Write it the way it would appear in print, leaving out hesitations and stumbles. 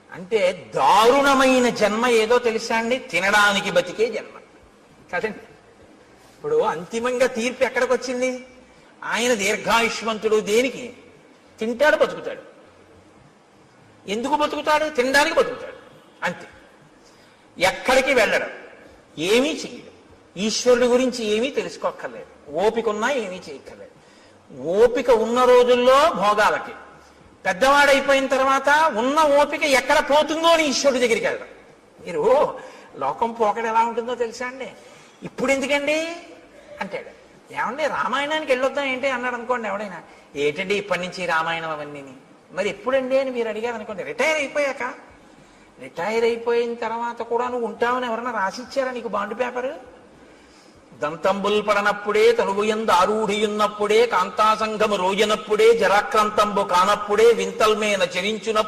అంటే దారుణమైన జన్మ ఏదో తెలుసా అండి? తినడానికి బతికే జన్మ కదండి. ఇప్పుడు అంతిమంగా తీర్పు ఎక్కడికి వచ్చింది? ఆయన దీర్ఘాయుష్మంతుడు. దేనికి? తింటాడు, బతుకుతాడు. ఎందుకు బతుకుతాడు? తినడానికి బతుకుతాడు, అంతే. ఎక్కడికి వెళ్ళడం, ఏమీ చెయ్యడు. ఈశ్వరుడి గురించి ఏమీ తెలుసుకోక్కర్లేదు. ఓపిక ఉన్నా ఏమీ చేయక్కర్లేదు. ఓపిక ఉన్న రోజుల్లో భోగాలకి, పెద్దవాడైపోయిన తర్వాత ఉన్న ఓపిక ఎక్కడ పోతుందో అని ఈశ్వరుడి దగ్గరికి వెళ్ళడం. మీరు లోకం పోకడ ఎలా ఉంటుందో తెలుసా అండి? ఇప్పుడు ఎందుకండి అంటాడు. ఏమండి రామాయణానికి వెళ్ళొద్దాం ఏంటి అన్నాడు అనుకోండి ఎవడైనా. ఏంటండి ఇప్పటి నుంచి రామాయణం అవన్నీ? మరి ఎప్పుడండి అని మీరు అడిగారు అనుకోండి. రిటైర్ అయిపోయాక. రిటైర్ అయిపోయిన తర్వాత కూడా నువ్వు ఉంటావని ఎవరైనా రాసిచ్చారా నీకు బాండ్ పేపరు? దంతంబుల్ పడనప్పుడే తనుగుయందు ఆరూఢియున్నప్పుడే కాంతాసంగము రోజనప్పుడే జరాక్రాంతంబు కానప్పుడే వింతల్మేన చరించునప్పుడు